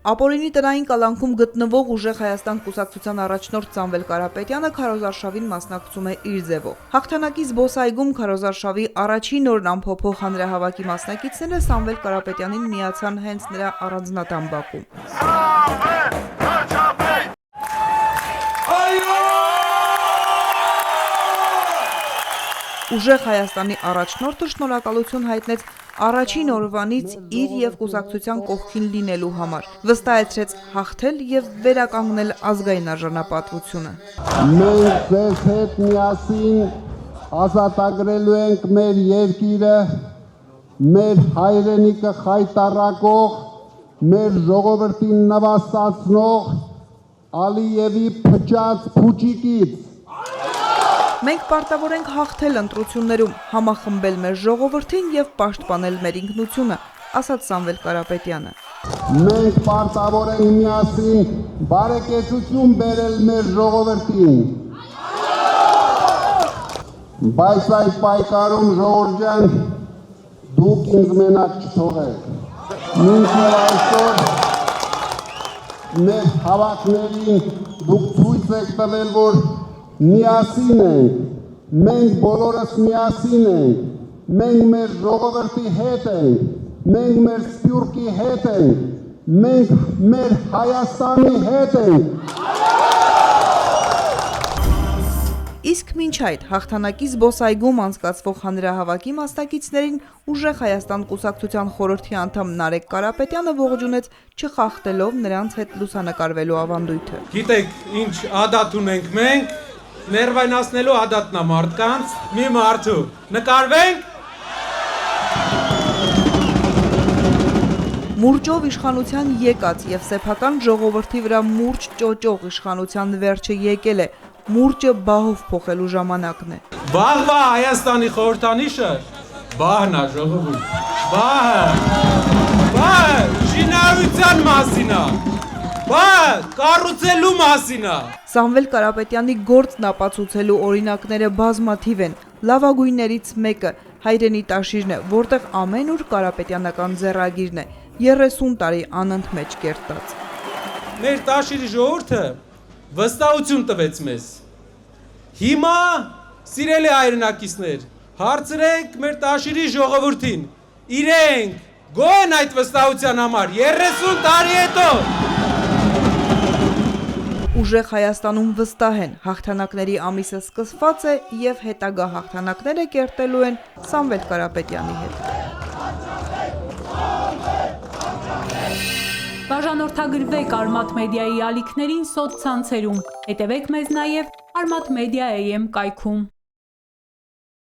Ապօրինի տնային կալանքում գտնվող Ուժեղ Հայաստան կուսակցության առաջնորդ Սամվել Կարապետյանը քարոզարշավին մասնակցում է իր ձևով։ Հաղթանակի զբոսայգում քարոզարշավի առաջին օրն ամփոփող հանրահավաքի մասնակիցները Սամվել Կարապետյանին միացան հենց նրա առանձնատան բակում։ Ուժեղ Հայաստանի առաջնորդը շնորհակալություն հայտնեց առաջին օրվանից իր եւ կուսակցության կողքին լինելու համար, վստահեցրեց հաղթել եւ վերականգնել ազգային արժանապատվությունը։ Մենք ձեզ հետ միասին ազատագրելու ենք մեր երկիրը, մեր հայրենիքը խայտառակող, մեր ժողովրդին նվաստացնող Ալիևի փչած փուչիկից։ Մենք պարտավոր ենք հաղթել ընտրություններում, համախմբել մեր ժողովրդին եւ պաշտպանել մեր ինքնությունը, ասաց Սամվել Կարապետյանը։ Մենք պարտավոր ենք միասին բարեկեցություն բերել մեր ժողովրդին։ Բայց այդ պայքարում ժողովուրդ ջան, դուք ինձ մենակ չթողեք։ Մինչև այսօր մեր հավաքներին դուք ցույց եք տվել, որ միասին ենք, մենք բոլորս միասին ենք, մենք մեր ժողովրդի հետ ենք, մենք մեր սփյուռքի հետ ենք, մենք մեր Հայաստանի հետ ենք։ Իսկ մինչ այդ հաղթանակի զբոսայգում անցկացվող հանրահավաքի մասնակիցներին Ուժեղ Հայաստան կուսակցության խորհրդի անդամ Նարեկ Կարապետյանը ողջունեց չխախտելով նրանց հետ լուսանկարվելու ավանդույթը։ Գիտեք, ինչ ադատ ունենք մենք, ներվայնացնելու ադատն է մարդկանց, մի մարդու։ Նկարվենք։ Մուրճով իշխանության եկած եւ սեփական ժողովրդի վրա մուրճ ճոճող իշխանության վերջը եկել է։ Մուրճը բահով փոխելու ժամանակն է։ Վաղվա Հայաստանի խորհրդանիշը բահն է, ժողովուրդ։ Բահը շինարարության մասին է։ Բահը կառուցելու մասին է։ Սամվել Կարապետյանի գործն ապացուցելու օրինակները բազմաթիվ են։ Լավագույններից մեկը հայրենի տաշիրն է, որտեղ ամեն օր կարապետյանական ձեռագիրն է, 30 տարի անընդմեջ կերտած։ Մեր տաշիրի ժողովուրդը վստահություն տվեց մեզ։ Հիմա, սիրելի հայրենակիցներ, հարցրեք մեր տաշիրի ժողովրդին, իրենք գոհ են այդ վստահության համար 30 տարի հետո։ Ուժեղ Հայաստանում վստահ են, հաղթանակների ամիսը սկսված է եւ հետագա հաղթանակները կերտելու են Սամվել Կարապետյանի հետ։ Բաժանորդագրվեք Արմաթ մեդիայի ալիքներին սոցցանցերում, հետևեք մեզ նաև Արմաթ մեդիա AM կայքում։